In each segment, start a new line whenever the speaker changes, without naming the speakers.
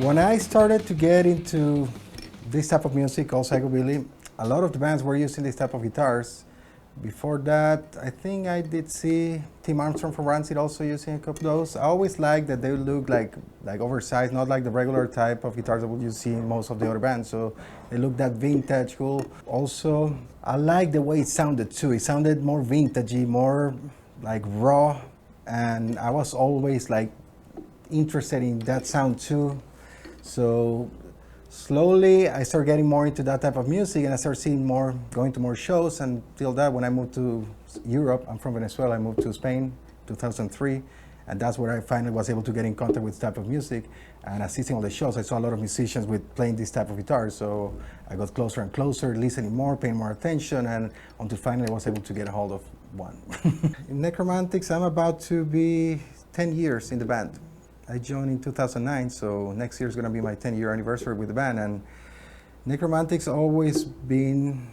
When I started to get into this type of music, called psychobilly, a lot of the bands were using this type of guitars. Before that, I think I did see Tim Armstrong from Rancid also using a couple of those. I always liked that they look like oversized, not like the regular type of guitars that you see in most of the other bands. So they look that vintage, cool. Also, I like the way it sounded too. It sounded more vintagey, more like raw, and I was always like interested in that sound too. So slowly, I started getting more into that type of music, and I started seeing more, going to more shows. Until that, when I moved to Europe, I'm from Venezuela, I moved to Spain 2003, and that's where I finally was able to get in contact with this type of music. And assisting all the shows, I saw a lot of musicians with playing this type of guitar, so I got closer and closer, listening more, paying more attention, and until finally I was able to get a hold of one. In Nekromantix, I'm about to be 10 years in the band. I joined in 2009, so next year is going to be my 10-year anniversary with the band. And Nekromantix always been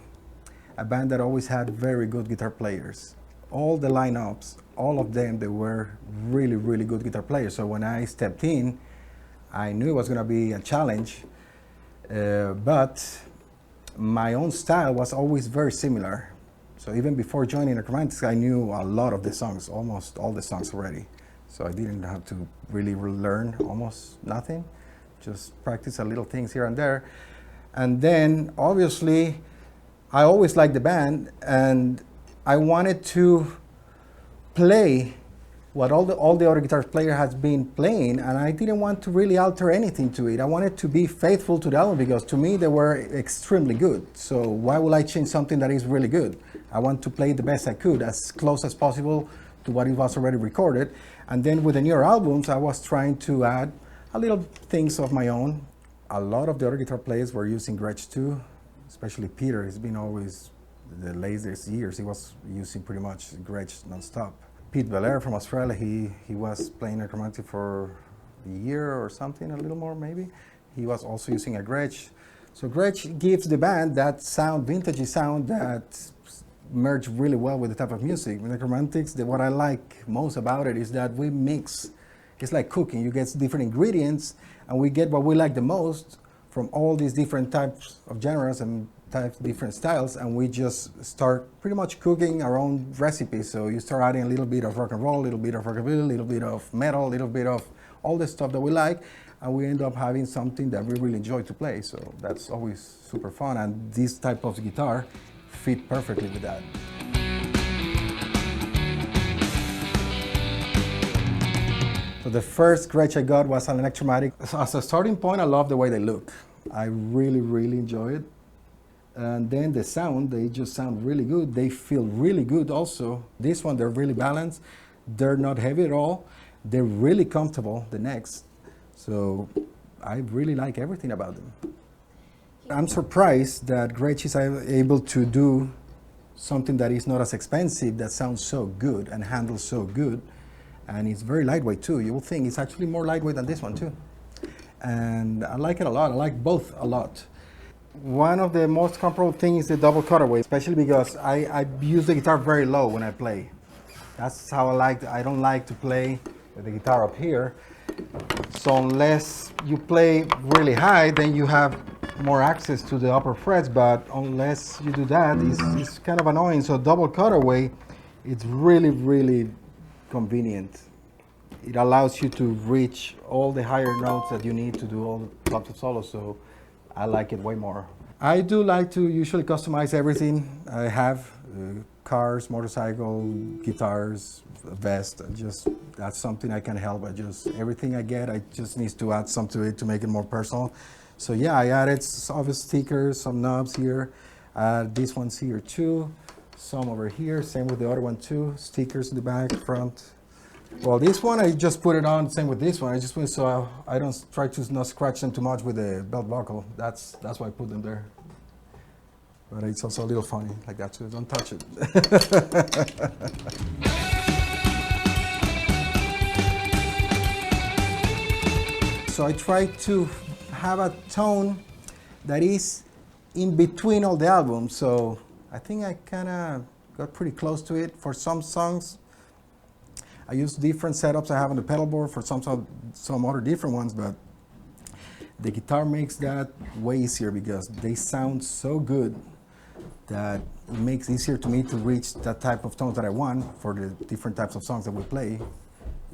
a band that always had very good guitar players. All the lineups, all of them, they were really, really good guitar players. So when I stepped in, I knew it was going to be a challenge, but my own style was always very similar. So even before joining Nekromantix, I knew a lot of the songs, almost all the songs already. So I didn't have to really learn almost nothing, just practice a little things here and there. And then obviously, I always liked the band, and I wanted to play what all the other guitar player has been playing, and I didn't want to really alter anything to it. I wanted to be faithful to the album because to me they were extremely good. So why would I change something that is really good? I want to play the best I could, as close as possible to what it was already recorded. And then with the newer albums, I was trying to add a little things of my own. A lot of the other guitar players were using Gretsch too, especially Peter. He's been always, the latest years, he was using pretty much Gretsch non-stop. Pete Belair from Australia, he was playing Electromatic for a year or something, a little more maybe. He was also using a Gretsch. So Gretsch gives the band that sound, vintagey sound that merge really well with the type of music. With Nekromantix, what I like most about it is that we mix. It's like cooking. You get different ingredients, and we get what we like the most from all these different types of genres and different styles, and we just start pretty much cooking our own recipes. So you start adding a little bit of rock and roll, a little bit of rockabilly, a little bit of metal, a little bit of all the stuff that we like, and we end up having something that we really enjoy to play. So that's always super fun, and this type of guitar fit perfectly with that. So the first Gretsch I got was an Electromatic. So as a starting point, I love the way they look. I really, really enjoy it. And then the sound, they just sound really good. They feel really good also. This one, they're really balanced. They're not heavy at all. They're really comfortable, the necks. So I really like everything about them. I'm surprised that Gretsch is able to do something that is not as expensive, that sounds so good and handles so good. And it's very lightweight too. You will think it's actually more lightweight than this one too. And I like it a lot. I like both a lot. One of the most comfortable things is the double cutaway, especially because I use the guitar very low when I play. That's how I like. I don't like to play with the guitar up here. So unless you play really high, then you have more access to the upper frets, but unless you do that, it's kind of annoying. So double cutaway, it's really, really convenient. It allows you to reach all the higher notes that you need to do all the lots of solos, so I like it way more. I do like to usually customize everything I have, cars, motorcycle, guitars, vest. That's something I can help. Everything I get, I just need to add some to it to make it more personal. So yeah, I added some stickers, some knobs here. These ones here too, some over here, same with the other one too. Stickers in the back, front. Well, this one I just put it on, same with this one. I just put it so I don't try to not scratch them too much with the belt buckle. That's why I put them there. But it's also a little funny like that too. Don't touch it. So I try to have a tone that is in between all the albums. So I think I kind of got pretty close to it. For some songs, I use different setups I have on the pedal board. For some other different ones, but The guitar makes that way easier because they sound so good that it makes it easier to me to reach that type of tones that I want for the different types of songs that we play.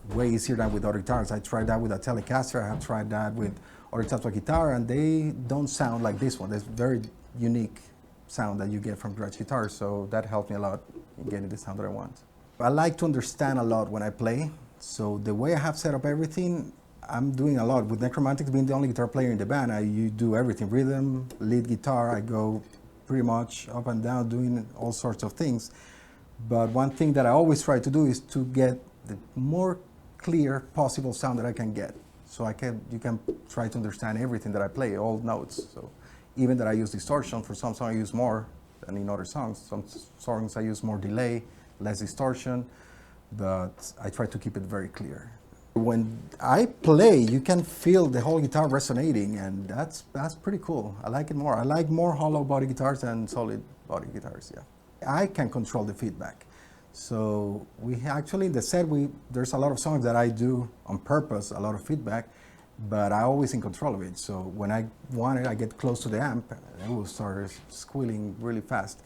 Way easier than with other guitars. I tried that with a Telecaster, I have tried that with other types of guitar, and they don't sound like this one. There's very unique sound that you get from Gretsch guitars, so that helped me a lot in getting the sound that I want. I like to understand a lot when I play, so the way I have set up everything, I'm doing a lot. With Nekromantix being the only guitar player in the band, you do everything. Rhythm, lead guitar, I go pretty much up and down doing all sorts of things. But one thing that I always try to do is to get the more clear possible sound that I can get. So you can try to understand everything that I play, all notes. So even that I use distortion, for some songs I use more than in other songs. Some songs I use more delay, less distortion, but I try to keep it very clear. When I play, you can feel the whole guitar resonating, and that's pretty cool. I like it more. I like more hollow body guitars than solid body guitars, yeah. I can control the feedback. So we actually, in the set, there's a lot of songs that I do on purpose, a lot of feedback, but I'm always in control of it. So when I want it, I get close to the amp, and it will start squealing really fast.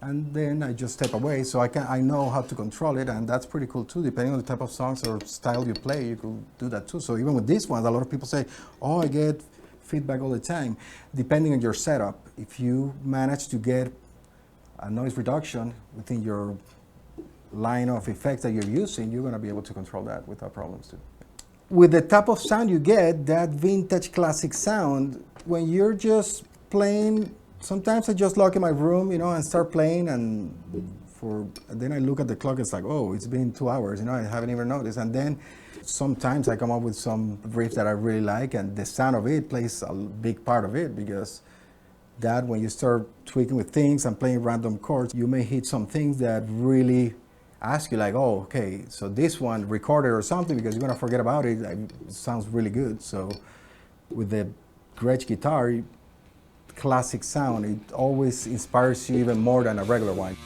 And then I just step away, so I know how to control it, and that's pretty cool too. Depending on the type of songs or style you play, you could do that too. So even with these ones, a lot of people say, oh, I get feedback all the time. Depending on your setup, if you manage to get a noise reduction within your line of effects that you're using, you're going to be able to control that without problems too. With the type of sound you get, that vintage classic sound, when you're just playing, sometimes I just lock in my room, and start playing, and then I look at the clock, it's like, oh, it's been 2 hours, I haven't even noticed. And then sometimes I come up with some riffs that I really like, and the sound of it plays a big part of it, because that when you start tweaking with things and playing random chords, you may hit some things that really ask you like, oh, okay, so this one recorded or something, because you're gonna forget about it. It sounds really good. So with the Gretsch guitar, classic sound, it always inspires you even more than a regular one.